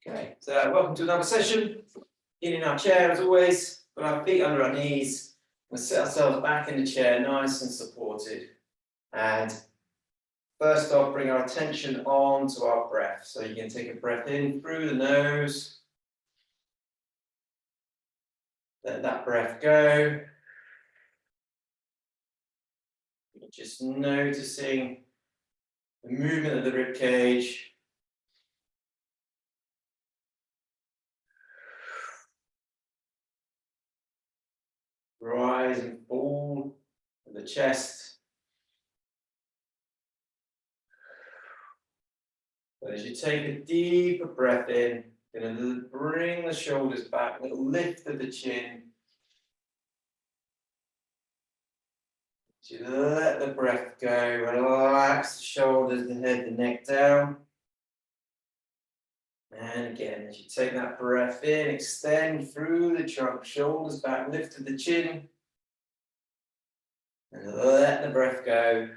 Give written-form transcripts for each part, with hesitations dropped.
Okay, so welcome to another session. In our chair as always, put our feet under our knees. We'll sit ourselves back in the chair, nice and supported. And first off, bring our attention on to our breath. So you can take a breath in through the nose. Let that breath go. Just noticing the movement of the rib cage. Rise and fall of the chest. But as you take a deeper breath in, you're going to bring the shoulders back, a little lift of the chin. So you let the breath go, relax the shoulders, the head, the neck down. And again, as you take that breath in, extend through the trunk, shoulders back, lift of the chin. And let the breath go.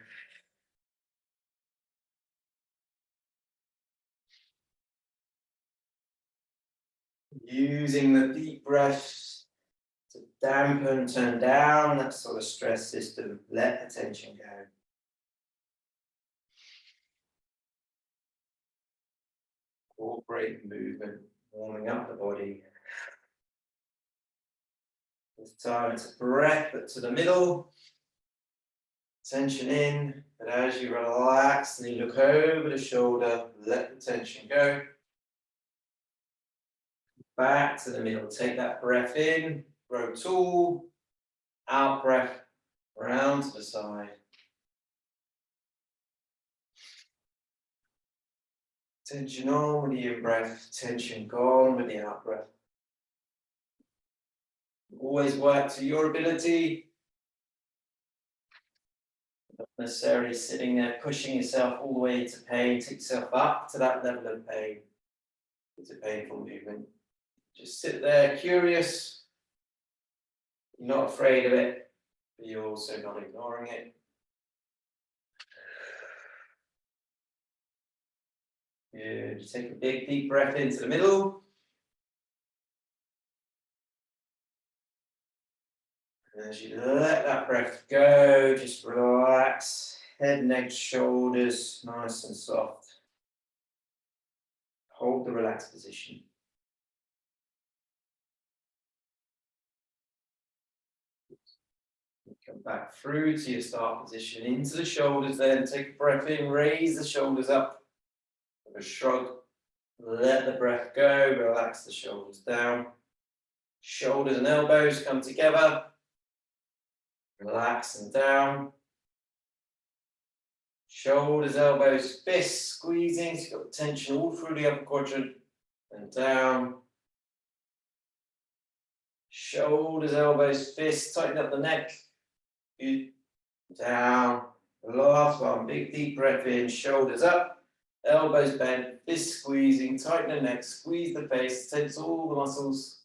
Using the deep breaths to dampen, turn down that sort of stress system, let the tension go. Incorporate movement, warming up the body. This time it's a breath, but to the middle. Tension in, but as you relax and you look over the shoulder, let the tension go. Back to the middle, take that breath in, grow tall, out breath, round to the side. Tension on with the in-breath, tension gone with the out-breath. Always work to your ability. Not necessarily sitting there pushing yourself all the way to pain, take yourself up to that level of pain. It's a painful movement. Just sit there curious. You're not afraid of it, but you're also not ignoring it. Good. Just take a big deep breath into the middle. And as you let that breath go, just relax. Head, neck, shoulders, nice and soft. Hold the relaxed position. Come back through to your start position, into the shoulders then. Take a breath in, raise the shoulders up. Have a shrug. Let the breath go, relax the shoulders down. Shoulders and elbows come together. Relax and down. Shoulders, elbows, fists squeezing. So you've got tension all through the upper quadrant and down. Shoulders, elbows, fists, tighten up the neck. Good. Down. The last one, big deep breath in, shoulders up, elbows bent, fists squeezing, tighten the neck, squeeze the face, tense all the muscles.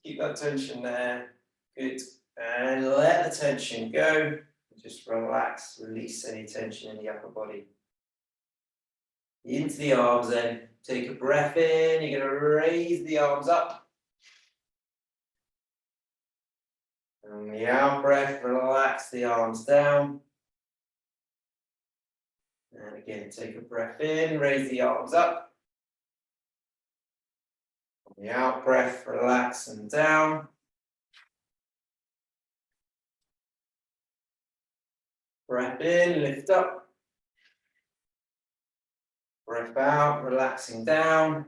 Keep that tension there. Good. And let the tension go. Just relax, release any tension in the upper body. Into the arms then. Take a breath in. You're going to raise the arms up. And the out breath, relax the arms down. And again, take a breath in, raise the arms up. On the out breath, relax and down. Breath in, lift up. Breath out, relaxing down.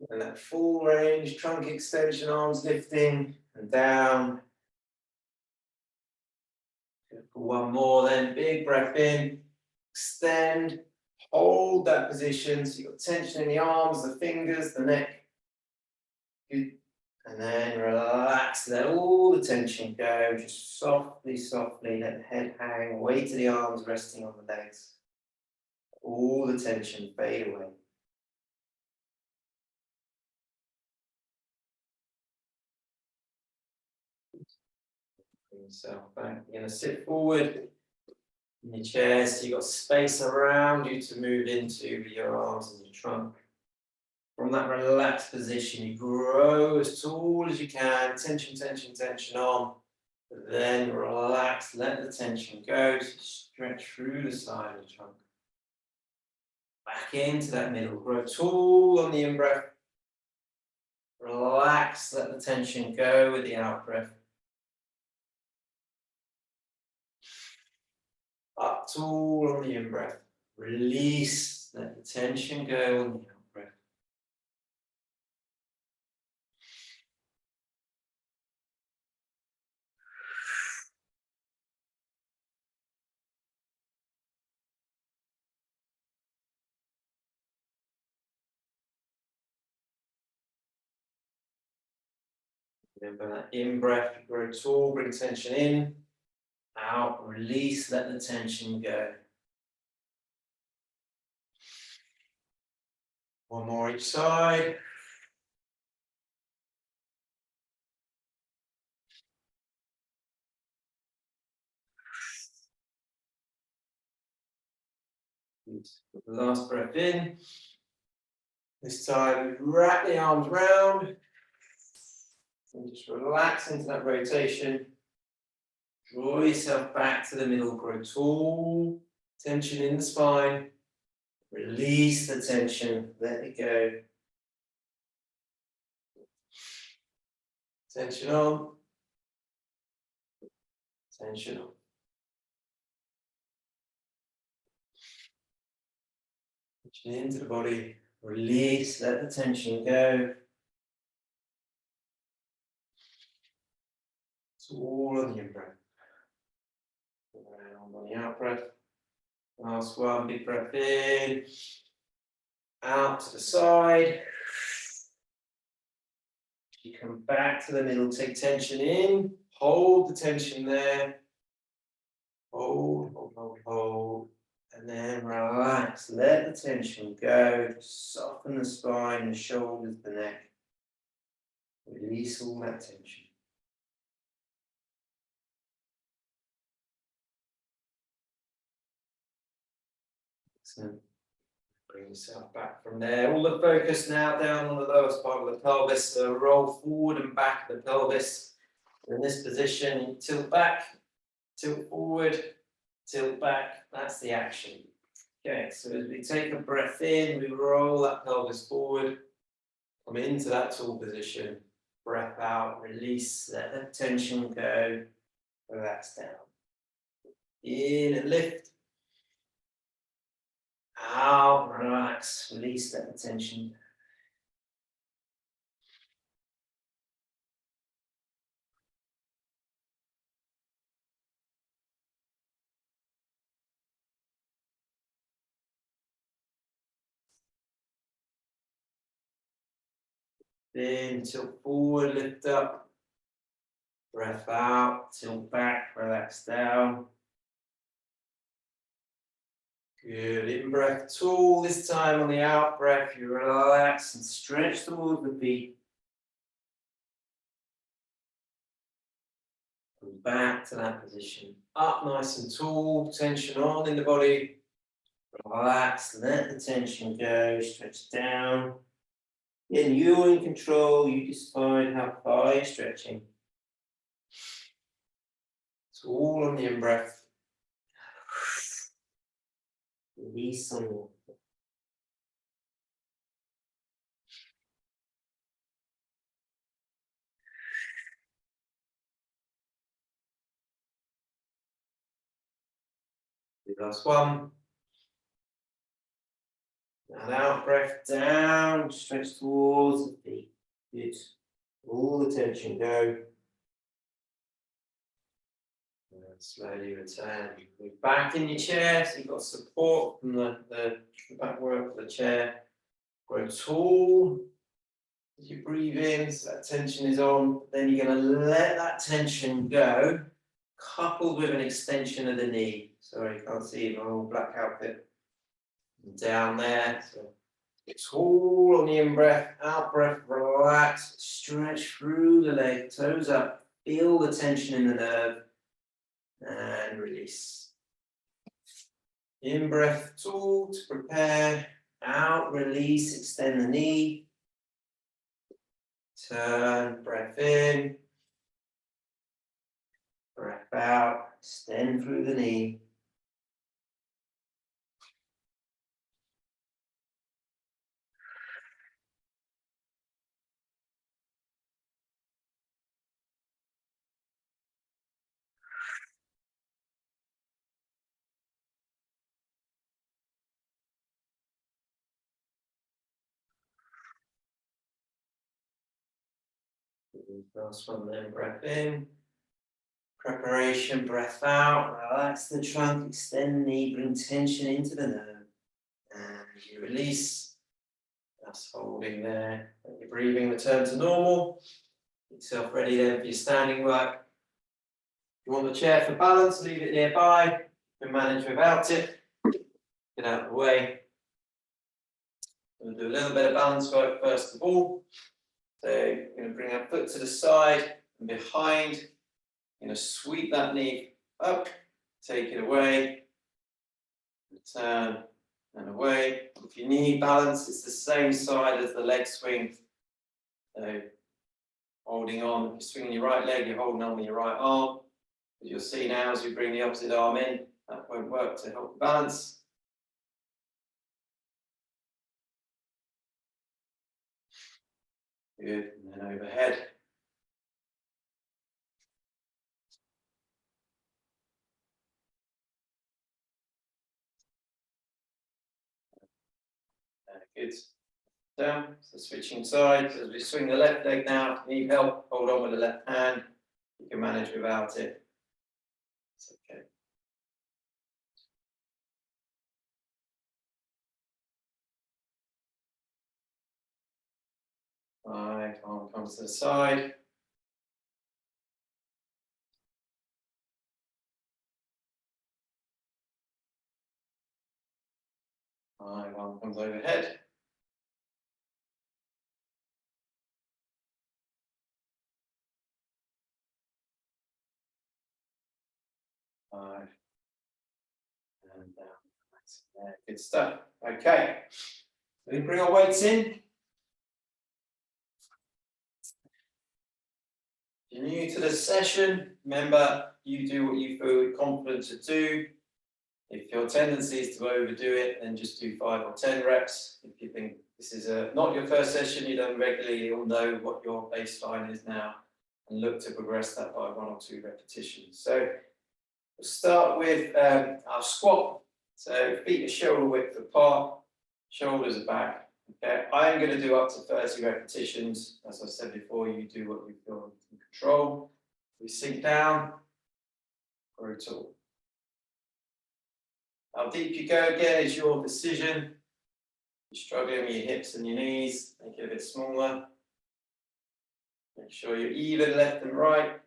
And that full range, trunk extension, arms lifting and down. One more then, big breath in, extend, hold that position. So you've got tension in the arms, the fingers, the neck. Good. And then relax, let all the tension go, just softly, softly, let the head hang, weight of the arms resting on the legs. All the tension fade away. Bring yourself back, you're going to sit forward, in your chair, so you've got space around you to move into your arms and your trunk. From that relaxed position, you grow as tall as you can, tension, tension, tension on. Then relax, let the tension go, so stretch through the side of the trunk. Back into that middle, grow tall on the in-breath. Relax, let the tension go with the out-breath. Up tall on the in-breath. Release, let the tension go on the out-breath. Remember that in-breath, grow tall, bring tension in. Out, release, let the tension go. One more each side. Last breath in. This time, wrap the arms round. And just relax into that rotation. Draw yourself back to the middle, grow tall. Tension in the spine. Release the tension, let it go. Tension on. Tension on. Tension into the body. Release, let the tension go. It's all on the in-breath. On the out-breath. Last one, big breath in. Out to the side. You come back to the middle, take tension in. Hold the tension there. Hold, hold, hold, hold. And then relax, let the tension go. Soften the spine, the shoulders, the neck. Release all that tension. Excellent. Bring yourself back from there. All the focus now down on the lowest part of the pelvis. So roll forward and back the pelvis. In this position, you tilt back, tilt forward, tilt back. That's the action. Okay, so as we take a breath in, we roll that pelvis forward, come into that tall position. Breath out, release, let the tension go, relax down. In and lift. Out, relax, release, let the tension. Then tilt forward, lift up. Breath out, tilt back, relax down. Good, in breath tall. This time on the out breath, you relax and stretch towards the feet. Come back to that position. Up nice and tall, tension on in the body. Relax, let the tension go, stretch down. Then you're in control, you decide how far you're stretching. It's all on the in-breath. Release on the last one. And out, breath down, stretch towards the feet. Good. All the tension go. And slowly return. Move back in your chair, so you've got support from the back work of the chair. Grow tall as you breathe in, so that tension is on. Then you're going to let that tension go, coupled with an extension of the knee. Sorry, you can't see my old black outfit. Down there. So tall on the in-breath, out-breath, relax, stretch through the leg, toes up, feel the tension in the nerve, and release. In breath tool to prepare. Out, release, extend the knee. Turn, breath in. Breath out, extend through the knee. Last one then, breath in. Preparation, breath out. Relax the trunk, extend the knee, bring tension into the nerve. And you release. That's holding there. Let your breathing return to normal. Get yourself ready then for your standing work. If you want the chair for balance, leave it nearby. You can manage without it. Get out of the way. We'll do a little bit of balance work first of all. So you're going to bring our foot to the side and behind. You're going to sweep that knee up, take it away, return and away. If you need balance, it's the same side as the leg swing. So holding on, if you're swinging your right leg, you're holding on with your right arm. As you'll see now, as we bring the opposite arm in, that won't work to help balance. Good, and then overhead. Good. Down, so switching sides. As we swing the left leg now, if you need help, hold on with the left hand. You can manage without it. It's okay. Right, arm comes to the side. Right, arm comes overhead. Right, and down. Yeah, good stuff. Okay, we bring our weights in. If you're new to the session, remember you do what you feel confident to do. If your tendency is to overdo it, then just do 5 or 10 reps. If you think this is not your first session, you've done regularly, you'll know what your baseline is now and look to progress that by 1 or 2 repetitions. So we'll start with our squat. So feet are shoulder width apart, shoulders are back. Okay, I'm going to do up to 30 repetitions. As I said before, you do what you feel you can control. We sink down, grow tall. How deep you go again is your decision. You're struggling with your hips and your knees, make it a bit smaller. Make sure you're even left and right.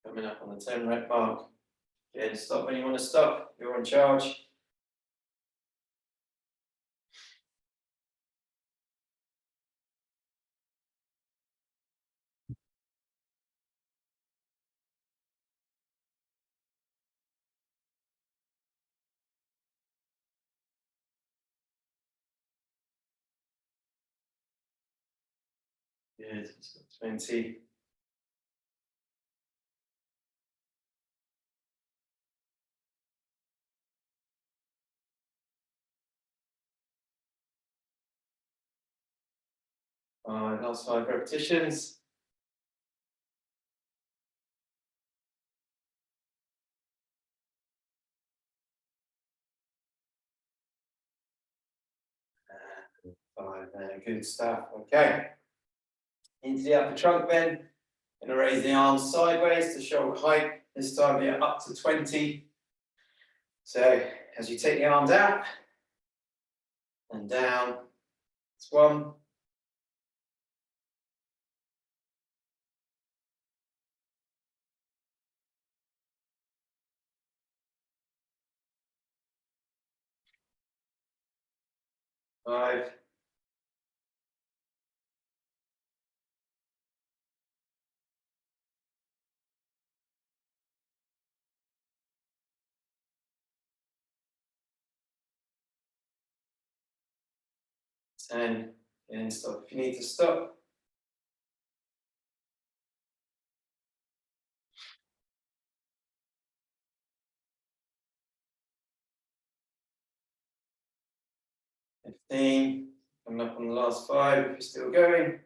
Coming up on the 10 rep mark. Again, stop when you want to stop. You're in charge. Good. 20. Last 5 repetitions. And 5 there. Good stuff. Okay. Into the upper trunk then. Going to raise the arms sideways to shoulder height. This time we are up to 20. So as you take the arms out and down, it's 1. 5. 10, and stop if you need to stop. Coming up on the last 5 if you're still going.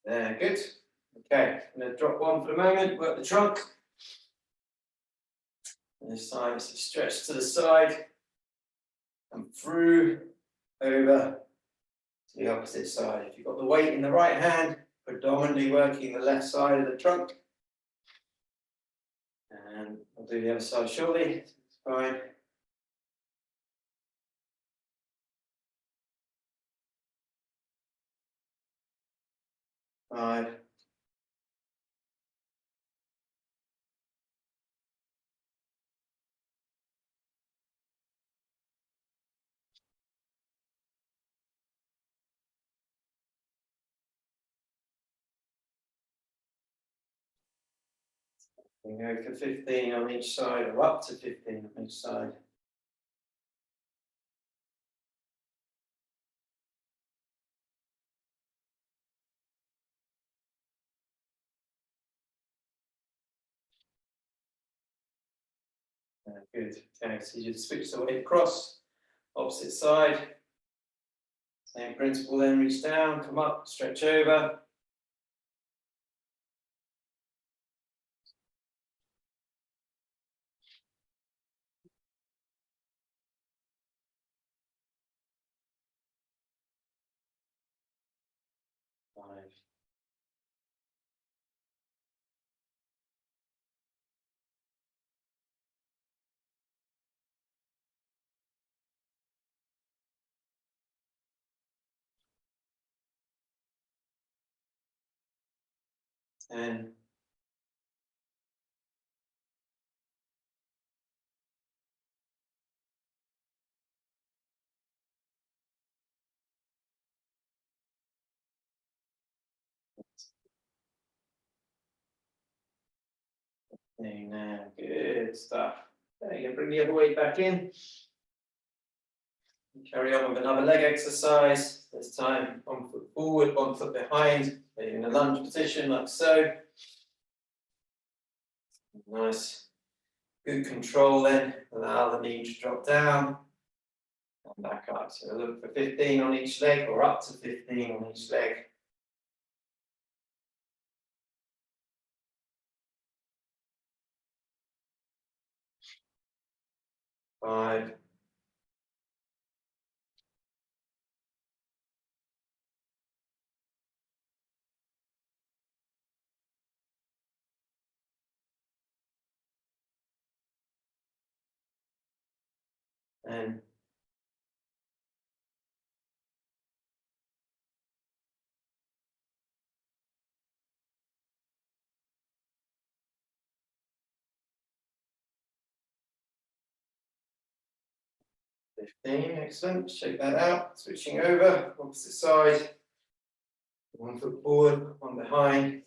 There, good. Okay, I'm going to drop one for the moment, work the trunk. And this time it's a stretch to the side and through, over to the opposite side. If you've got the weight in the right hand, predominantly working the left side of the trunk. And I'll do the other side shortly, it's fine. Five. We go for 15 on each side, or up to 15 on each side. Good. Okay, so you just switch the weight across, opposite side. Same principle then, reach down, come up, stretch over. Five. And 15 now, good stuff. Okay, you can bring the other weight back in. Carry on with another leg exercise. This time, 1 foot forward, 1 foot behind. Maybe in a lunge position, like so. Nice. Good control then. Allow the knee to drop down. And back up. So look for 15 on each leg, or up to 15 on each leg. 5. And 15, excellent. Shake that out. Switching over, opposite side. 1 foot forward, 1 behind.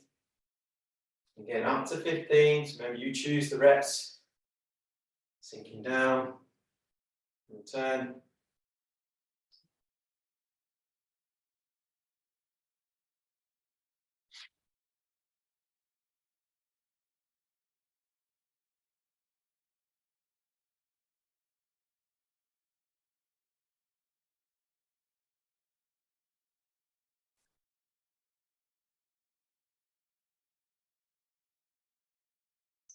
Again, up to 15. So maybe you choose the reps. Sinking down. Return.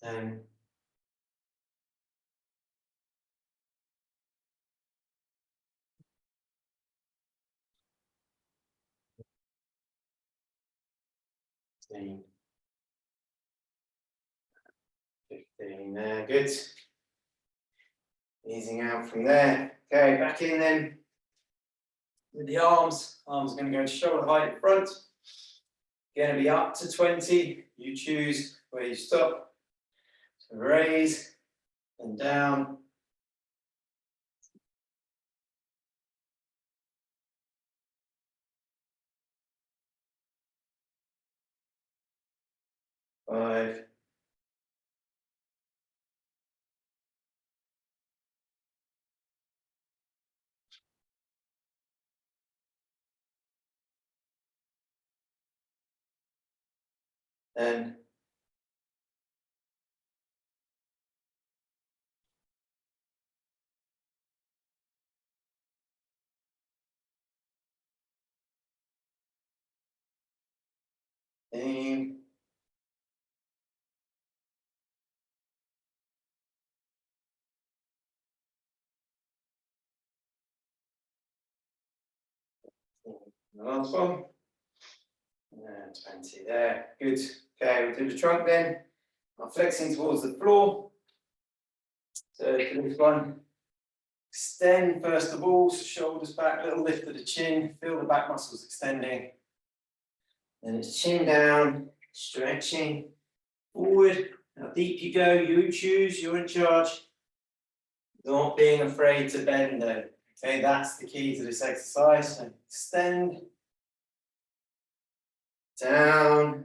And 15. 15 there, good. Easing out from there. Okay, back in then. With the arms, arms are going to go to shoulder height in front. Going to be up to 20. You choose where you stop. So raise and down. 5. And aim. The last one. And 20 there. Good. Okay, we'll do the trunk then. I'm flexing towards the floor. So for this one, extend first of all, so shoulders back, little lift of the chin, feel the back muscles extending. Then it's chin down, stretching forward. How deep you go, you choose, you're in charge. Not being afraid to bend though. Okay, that's the key to this exercise. So extend, down,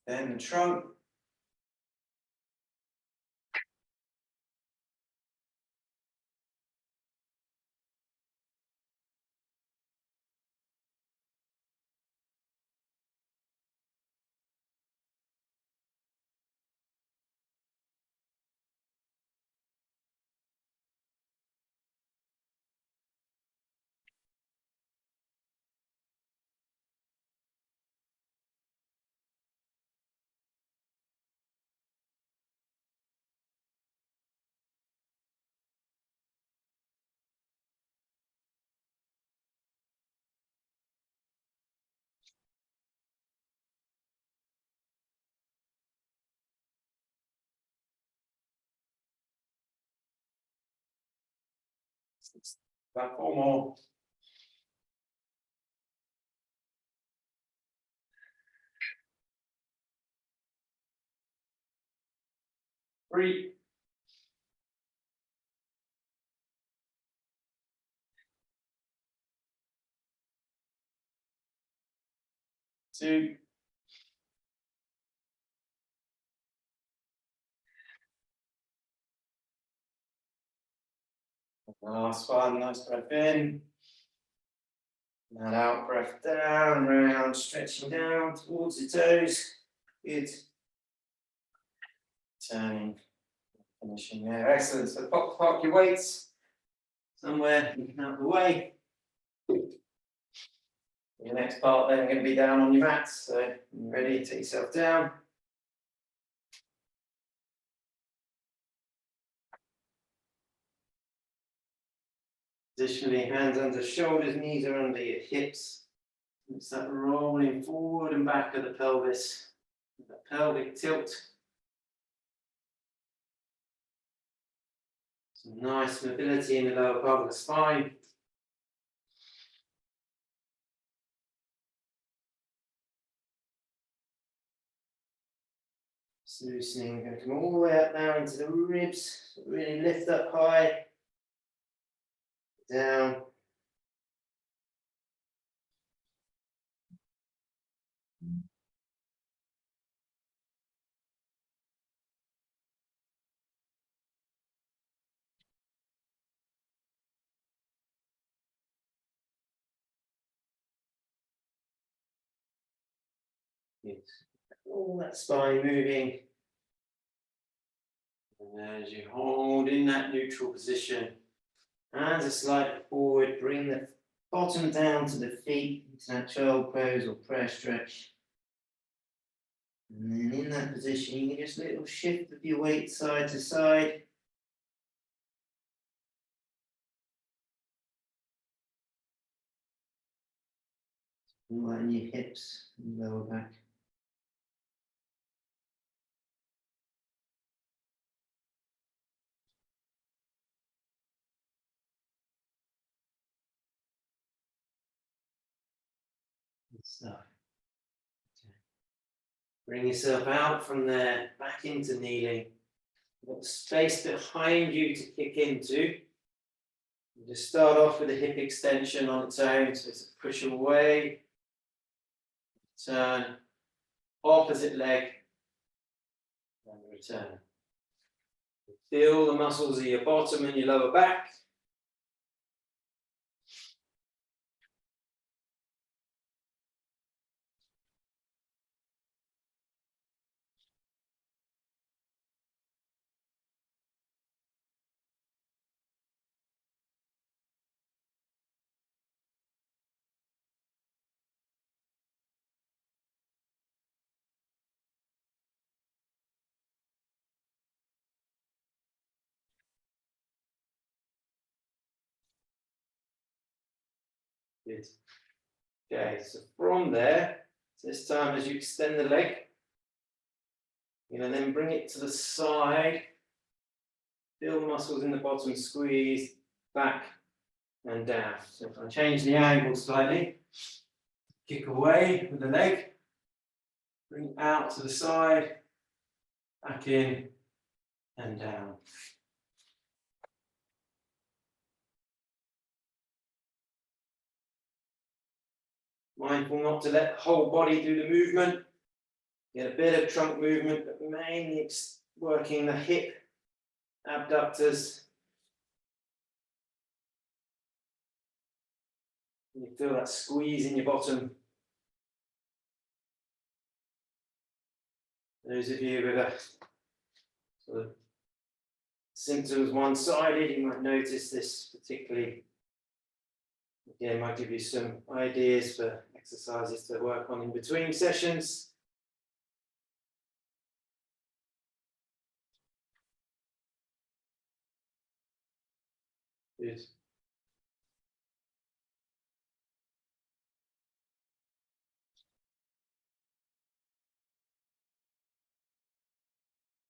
extend the trunk. About 4 more. 3. 2. Last one, nice breath in. And out, breath down, round, stretching down towards the toes. Good. Turning, finishing there. Excellent. So park your weights somewhere out of the way. Your next part then going to be down on your mats. So you ready? Take yourself down. Additionally, hands under shoulders, knees are under your hips. It's that rolling forward and back of the pelvis. The pelvic tilt. Some nice mobility in the lower part of the spine. Loosening, we're going to come all the way up now into the ribs. Really lift up high. Down. Good. All that spine moving. And as you hold in that neutral position, hands are slightly forward, bring the bottom down to the feet, into that child pose or prayer stretch. And then in that position, you can just little shift of your weight side to side. Lighten your hips and lower back. Good stuff. Okay. Bring yourself out from there, back into kneeling. You've got space behind you to kick into. You just start off with a hip extension on its own, so it's a push away, turn, opposite leg, and return. Feel the muscles of your bottom and your lower back. Good. Okay, so from there, this time as you extend the leg, you're going to then bring it to the side. Feel the muscles in the bottom, squeeze back and down. So if I change the angle slightly, kick away with the leg, bring out to the side, back in and down. Mindful not to let the whole body do the movement. Get a bit of trunk movement, but mainly working the hip abductors. You feel that squeeze in your bottom. Those of you with a sort of symptoms one-sided, you might notice this particularly. Again, might give you some ideas for exercises to work on in between sessions. Good.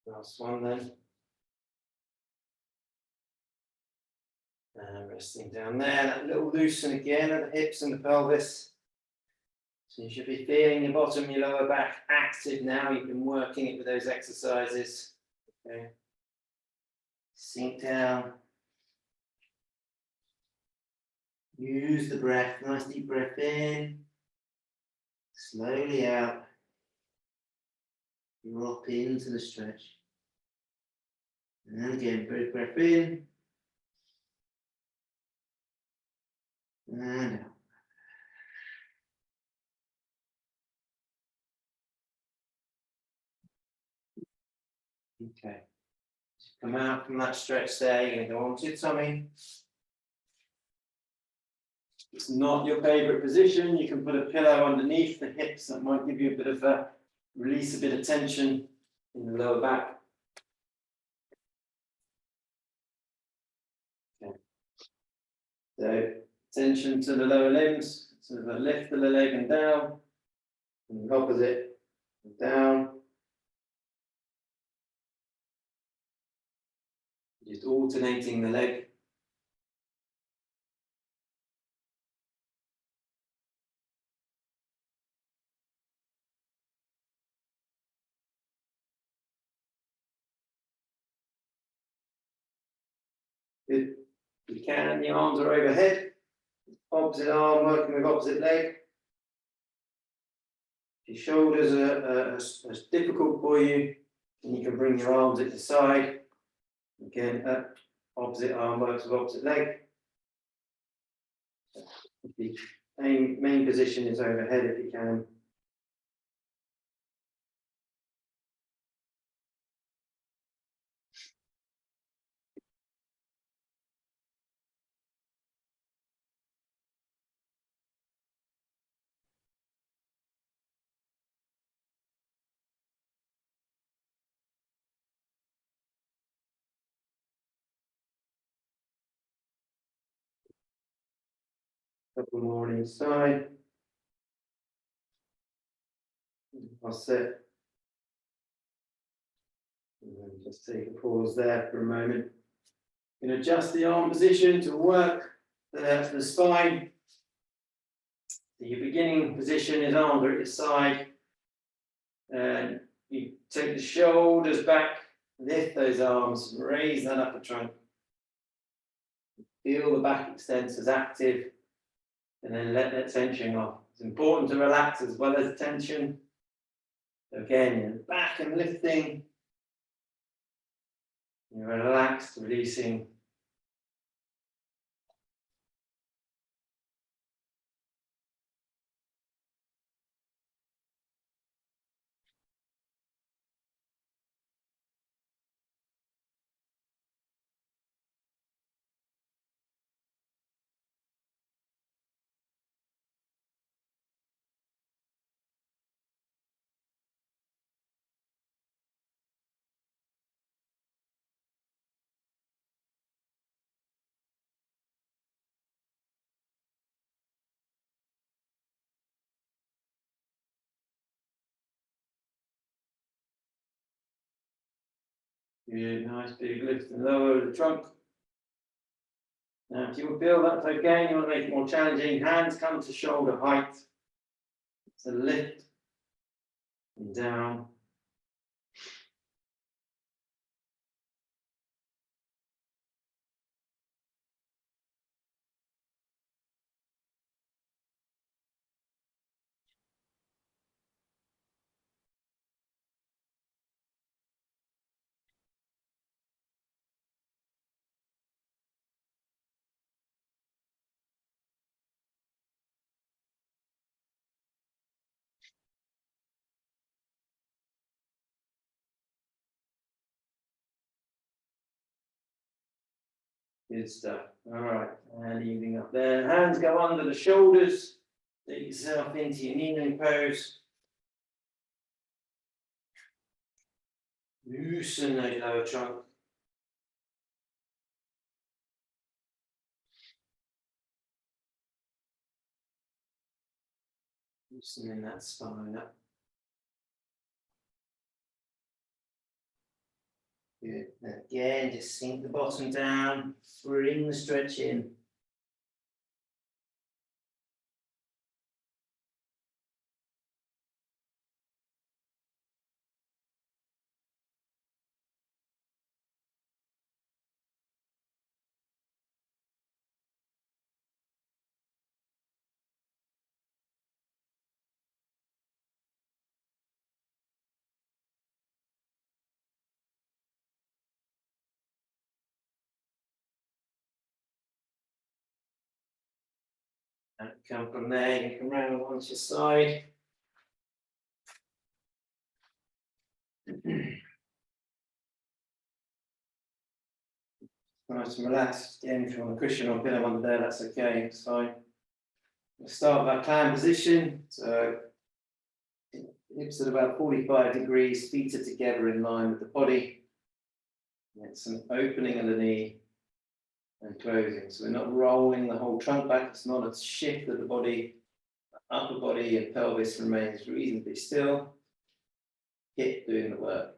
Last one then. And resting down there, that little loosen again at the hips and the pelvis. So you should be feeling your bottom, your lower back active now. You've been working it with those exercises. Okay. Sink down. Use the breath, nice deep breath in. Slowly out. Drop into the stretch. And again, big breath in. And out. Okay. Come out from that stretch there, you're going to go onto your tummy. It's not your favorite position. You can put a pillow underneath the hips. That might give you a bit of a release, a bit of tension in the lower back. Okay. So tension to the lower limbs, so the lift of the leg and down, and the opposite, and down. Just alternating the leg. Good. If you can, the arms are overhead. Opposite arm working with opposite leg. If your shoulders are difficult for you, then you can bring your arms at your side. Again, opposite arm works with opposite leg. The main position is overhead if you can. Couple more on each side. I'll sit. And then just take a pause there for a moment. You can adjust the arm position to work the spine. So your beginning position is arms are at your side. And you take the shoulders back, lift those arms, raise that upper trunk. Feel the back extensors active, and then let that tension off. It's important to relax as well as tension. So again, you're back and lifting. You're relaxed, releasing. Good, nice big lift and lower the trunk. Now, if you feel that's okay, you want to make it more challenging, hands come to shoulder height. So lift and down. Good stuff. All right, and evening up there. Hands go under the shoulders. Take yourself into your kneeling pose. Loosen the lower trunk. Loosening that spine up. Good. Again, just sink the bottom down. Bring the stretch in. And come from there, you come round onto your side. Nice and relaxed. Again, if you want a cushion or pillow under there, that's okay, it's fine. We'll start with our clam position. So hips at about 45 degrees, feet are together in line with the body. It's an opening of the knee and closing. So we're not rolling the whole trunk back, it's not a shift of the body. The upper body and pelvis remains reasonably still. Hip doing the work.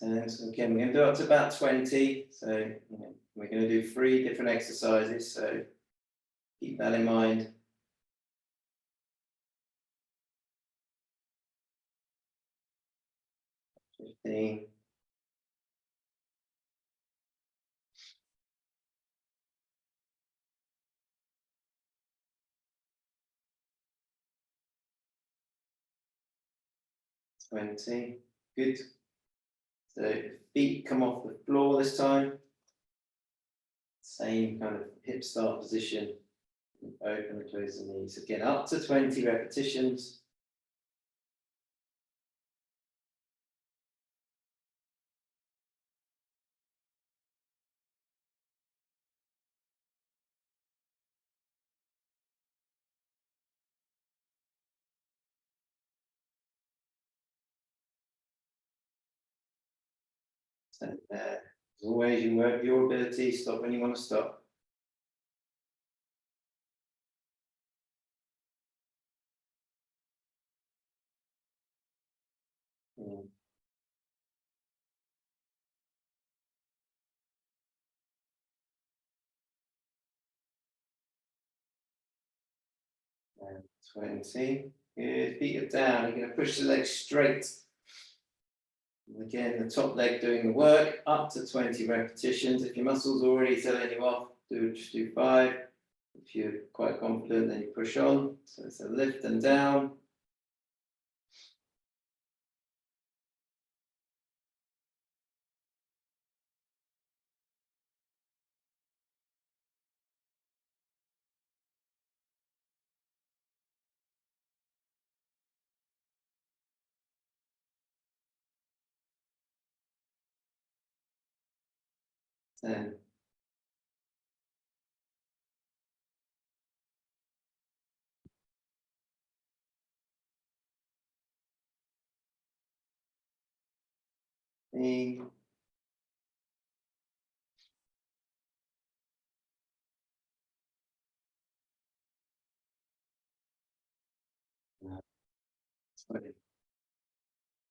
And so again, we're going to do up to about 20. So we're going to do 3 different exercises. So keep that in mind. 15. 20. Good. So feet come off the floor this time. Same kind of hip start position. Open and close the knees. Again, up to 20 repetitions. So as always, you work your ability, stop when you want to stop. And 20. Good. Feet are down. You're going to push the legs straight. And again, the top leg doing the work. Up to 20 repetitions. If your muscles are already telling you off, just do 5. If you're quite confident, then you push on. So it's a lift and down. Then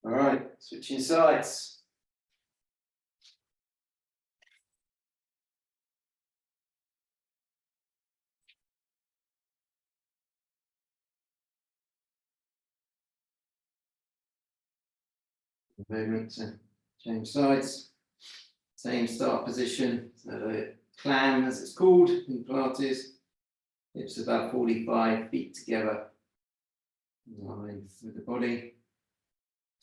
all right, switching sides. Movement to change sides. Same start position. So the clam, as it's called in Pilates, hips about 45 feet together. In line with the body.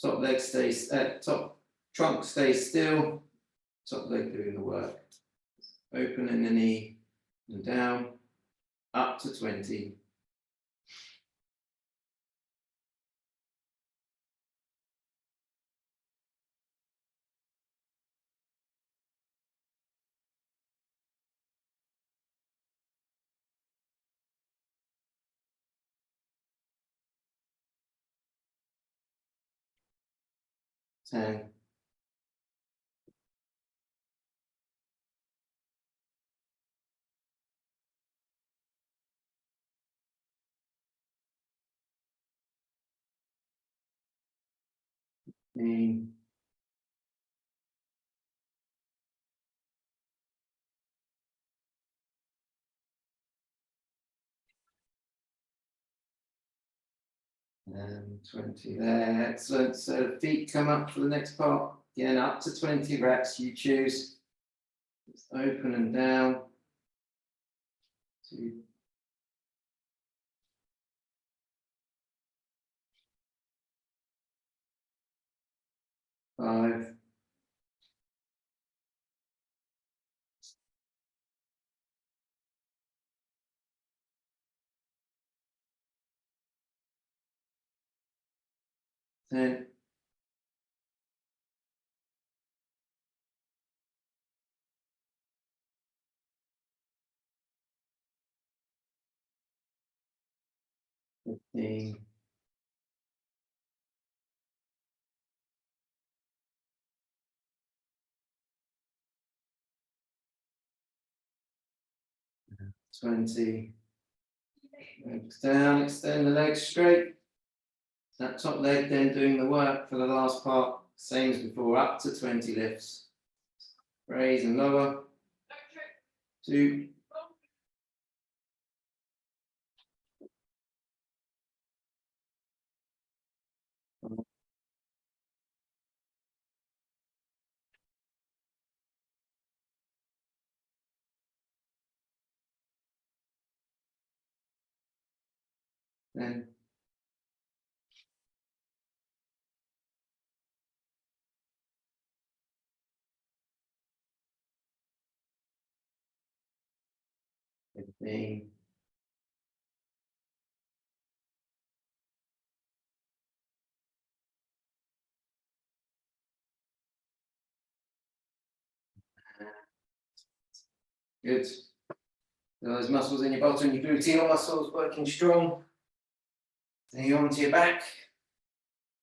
Top leg stays, top trunk stays still. Top leg doing the work. Opening the knee and down, up to 20. Ten. Fifteen. 20 there, excellent. So feet come up for the next part. Again, up to 20 reps, you choose. Just open and down. 2. 5. 10. 15. 20. Legs down, extend the legs straight. That top leg then doing the work for the last part, same as before, up to 20 lifts. Raise and lower. 2. Then 15. 'Good. Those muscles in your bottom, your gluteal muscles working strong. Then you're onto your back.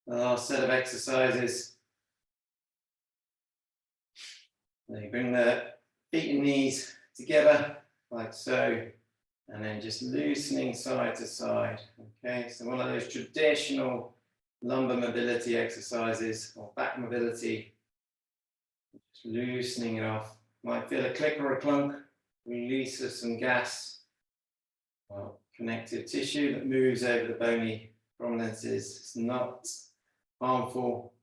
The last set of exercises. Then you bring the feet and knees together, like so, and then just loosening side to side. Okay, so one of those traditional lumbar mobility exercises or back mobility. Just loosening it off. Might feel a click or a clunk. Release of some gas. Well, connective tissue that moves over the bony prominences. It's not harmful.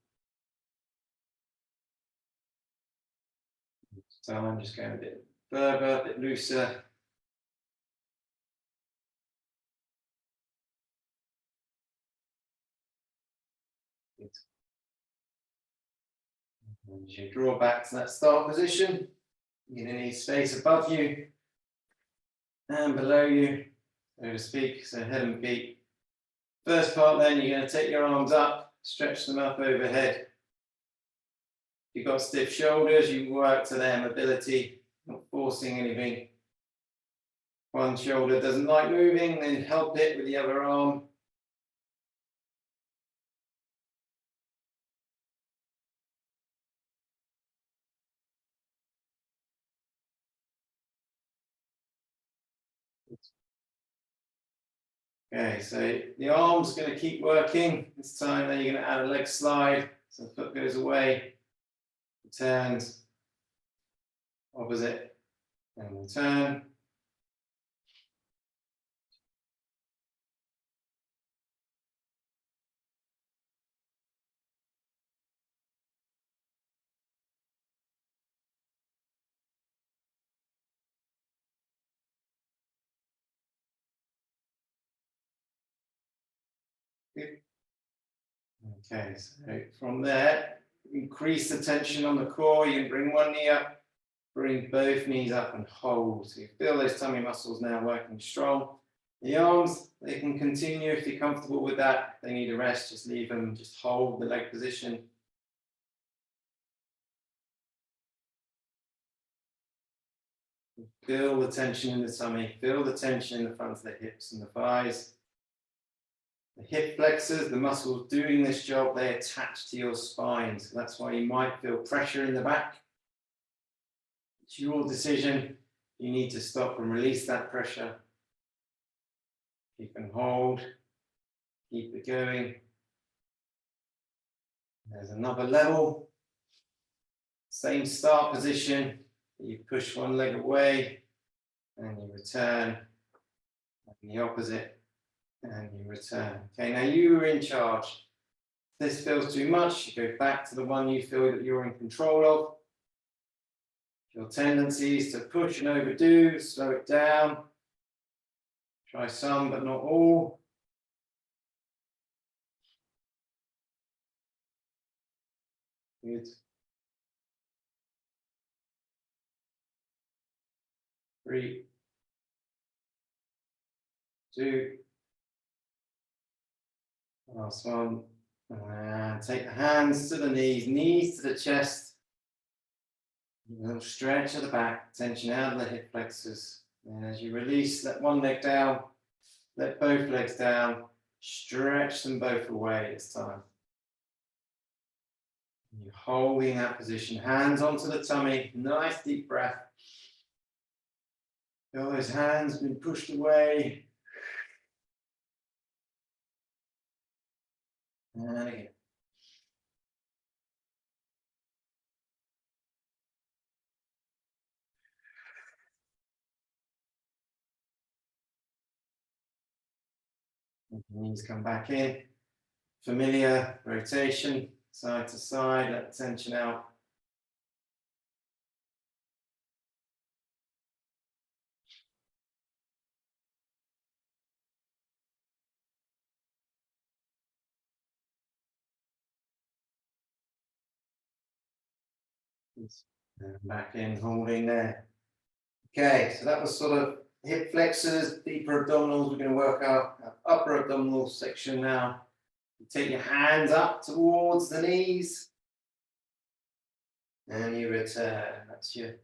So I'm just going a bit further, a bit looser. And as you draw back to that start position, you're going to need space above you and below you, so to speak, so head and feet. First part then, you're going to take your arms up, stretch them up overhead. If you've got stiff shoulders, you work to their mobility, not forcing anything. One shoulder doesn't like moving, then help it with the other arm. Okay, so the arm's going to keep working. This time then you're going to add a leg slide. So the foot goes away, returns, opposite, and return. Okay, so from there, increase the tension on the core. You can bring one knee up, bring both knees up and hold. So you feel those tummy muscles now working strong. The arms, they can continue if you're comfortable with that. If they need a rest, just leave them, just hold the leg position. Feel the tension in the tummy, feel the tension in the front of the hips and the thighs. The hip flexors, the muscles doing this job, they attach to your spine. So that's why you might feel pressure in the back. It's your decision. You need to stop and release that pressure. Keep and hold. Keep it going. There's another level. Same start position. You push one leg away and you return. And the opposite. And you return. Okay, now you are in charge. If this feels too much, you go back to the one you feel that you're in control of. Your tendencies to push and overdo, slow it down. Try some, but not all. Good. 3, 2. Last one. And take the hands to the knees, knees to the chest. A little stretch at the back, tension out of the hip flexors. And as you release, let one leg down, let both legs down, stretch them both away this time. And you're holding that position, hands onto the tummy, nice deep breath. Feel those hands being pushed away. And again. Knees come back in. Familiar rotation, side to side, let the tension out. And back in, holding there. Okay, so that was sort of hip flexors, deeper abdominals. We're going to work our upper abdominal section now. You take your hands up towards the knees. And you return. That's your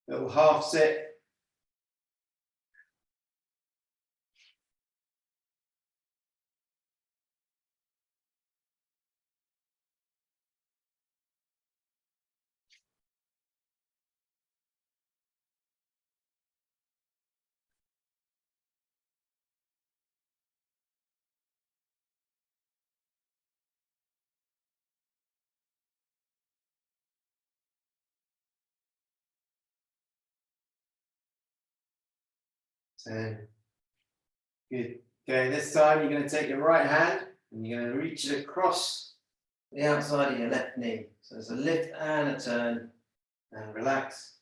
little half sit. Good. Okay, this time you're going to take your right hand and you're going to reach it across the outside of your left knee. So it's a lift and a turn, and relax.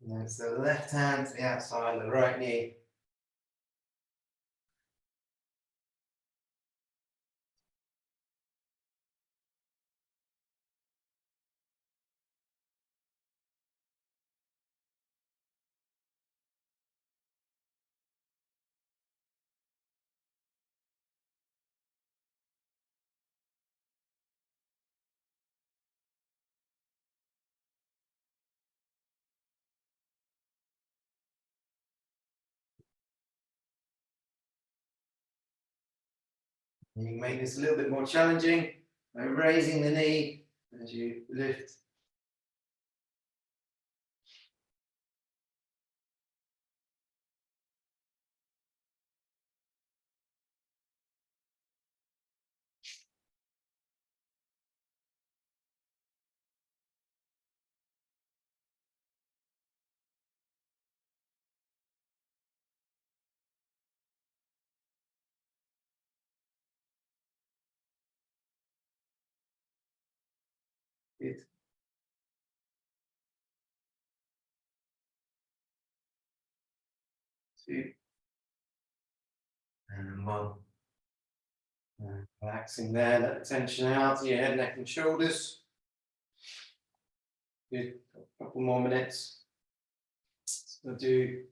And then it's the left hand to the outside of the right knee. And you can make this a little bit more challenging by raising the knee as you lift. Good. Two. And one. And relaxing there, let the tension out to your head, neck, and shoulders. Good. A couple more minutes. So we'll do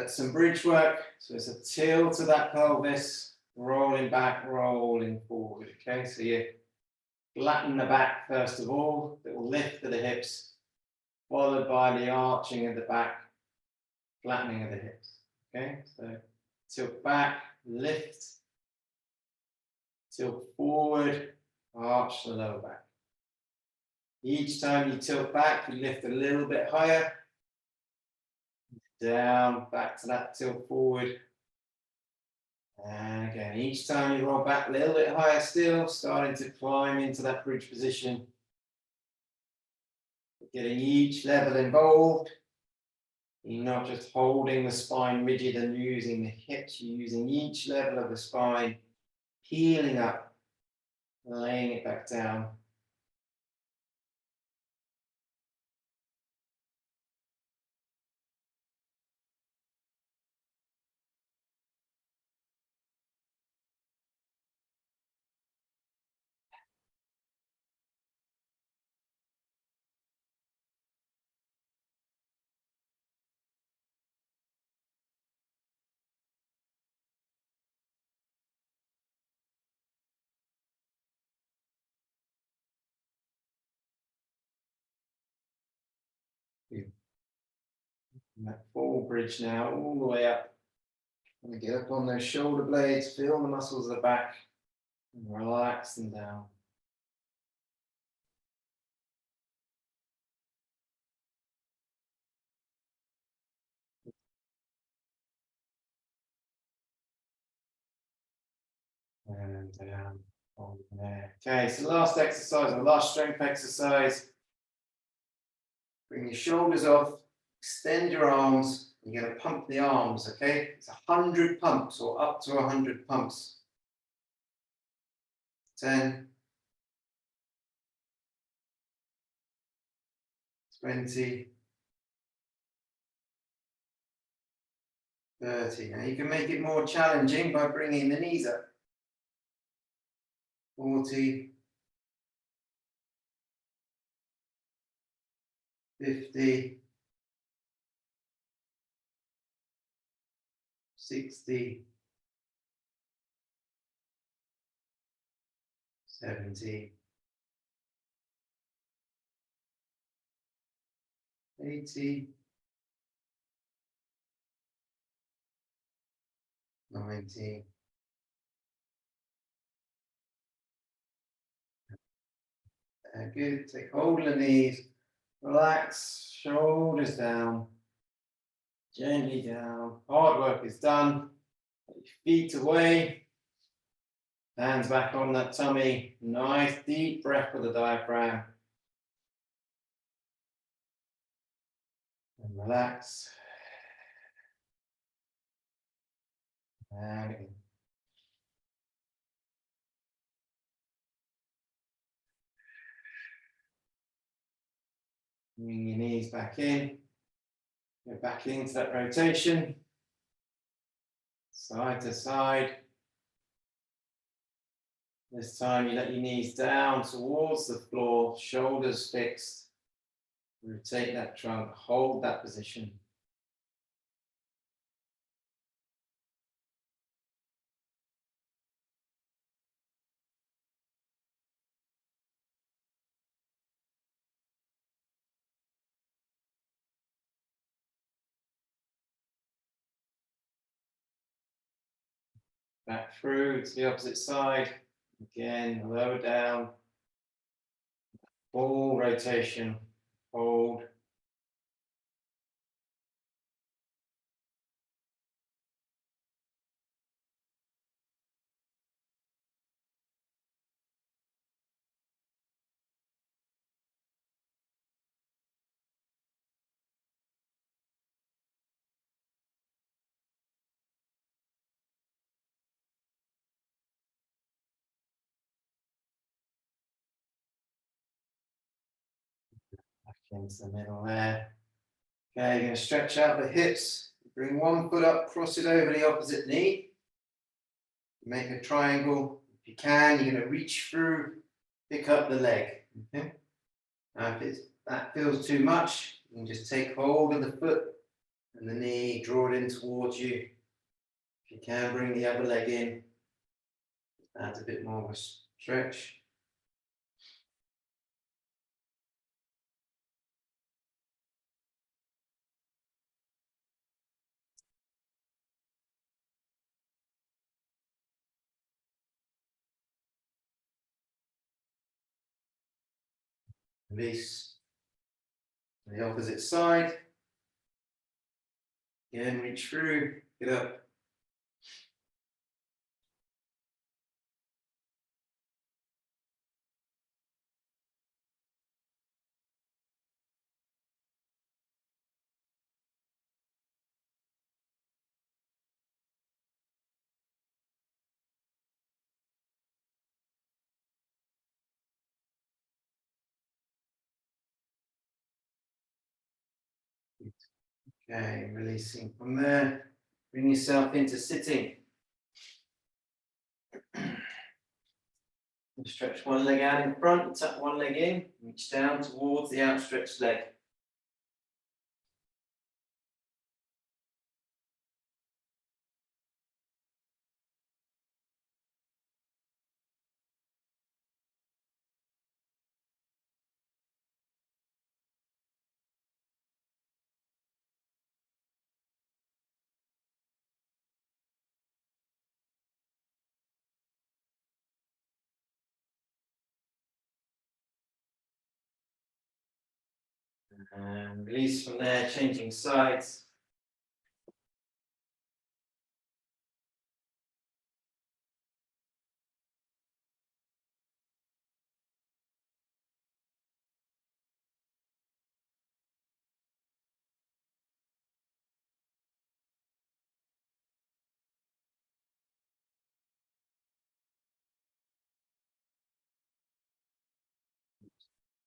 some bridge work. So it's a tilt to that pelvis, rolling back, rolling forward. Okay, so you flatten the back first of all, that will lift to the hips, followed by the arching of the back, flattening of the hips. Okay, so tilt back, lift, tilt forward, arch the lower back. Each time you tilt back, you lift a little bit higher, down, back to that tilt forward. And again, each time you roll back a little bit higher still, starting to climb into that bridge position. Getting each level involved. You're not just holding the spine rigid and using the hips, you're using each level of the spine, peeling up, laying it back down. And that full bridge now, all the way up. And get up on those shoulder blades, feel the muscles of the back, and relax them down. And down on there. Okay, so last exercise, or last strength exercise. Bring your shoulders off, extend your arms. You're going to pump the arms, okay? It's 100 pumps or up to 100 pumps. 10, 20, 30. Now you can make it more challenging by bringing the knees up. 40, 50, 60, 70, 80, 90. Good. Take hold of the knees. Relax. Shoulders down. Gently down. Hard work is done. Feet away. Hands back on that tummy. Nice deep breath with the diaphragm. And relax. And again. Bring your knees back in. Go back into that rotation. Side to side. This time you let your knees down towards the floor, shoulders fixed. Rotate that trunk, hold that position. Back through to the opposite side. Again, lower down. Full rotation. Hold. Back into the middle there. Okay, you're going to stretch out the hips. Bring one foot up, cross it over the opposite knee. Make a triangle. If you can, you're going to reach through, pick up the leg. Okay? Now, if that feels too much, you can just take hold of the foot and the knee, draw it in towards you. If you can, bring the other leg in. Add a bit more of a stretch. Release. The opposite side. Again, reach through, get up. Okay, releasing from there. Bring yourself into sitting. Stretch one leg out in front, tuck one leg in, reach down towards the outstretched leg. And release from there, changing sides.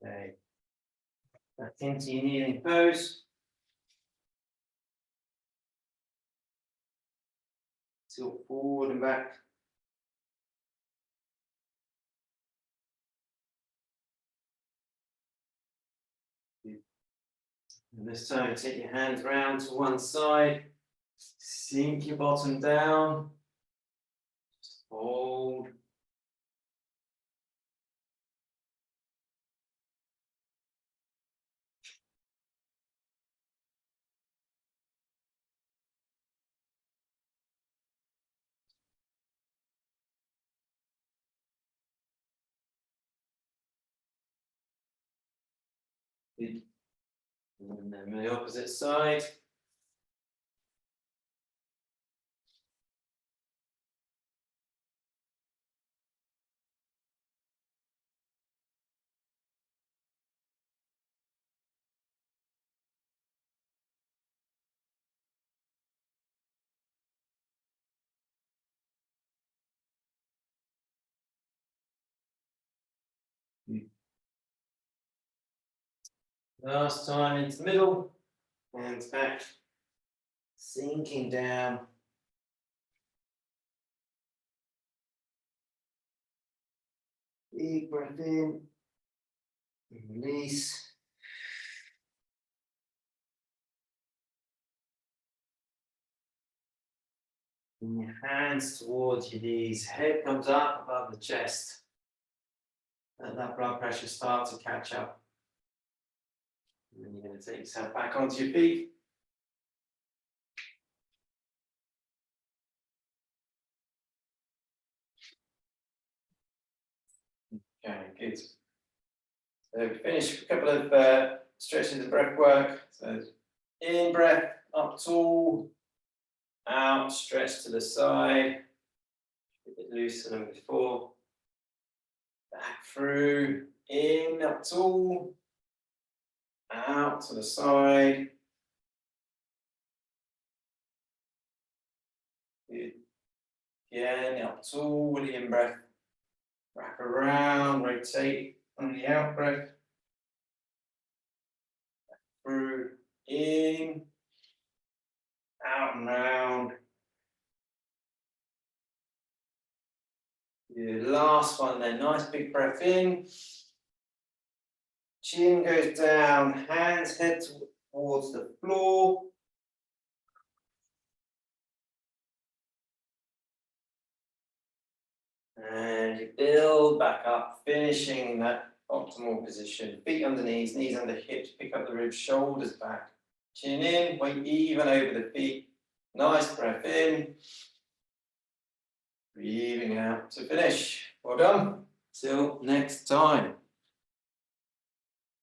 Okay. Back into your kneeling pose. Tilt forward and back. And this time, take your hands round to one side. Sink your bottom down. Just hold. And then the opposite side. Last time into the middle, hands back, sinking down. Big breath in, release. Bring your hands towards your knees, head comes up above the chest. Let that blood pressure start to catch up. And then you're going to take yourself back onto your feet. Okay, good. So finish a couple of stretches of breath work. So in breath, up tall, out, stretch to the side, a bit looser than before. Back through, in, up tall, out to the side. Good. Again, up tall with the in breath. Wrap around, rotate on the out breath. Through, in, out and round. Good. Last one then, nice big breath in. Chin goes down, hands head towards the floor. And you build back up, finishing in that optimal position. Feet under knees, knees under hips, pick up the ribs, shoulders back. Chin in, weight even over the feet. Nice breath in. Breathing out to finish. Well done. Till next time.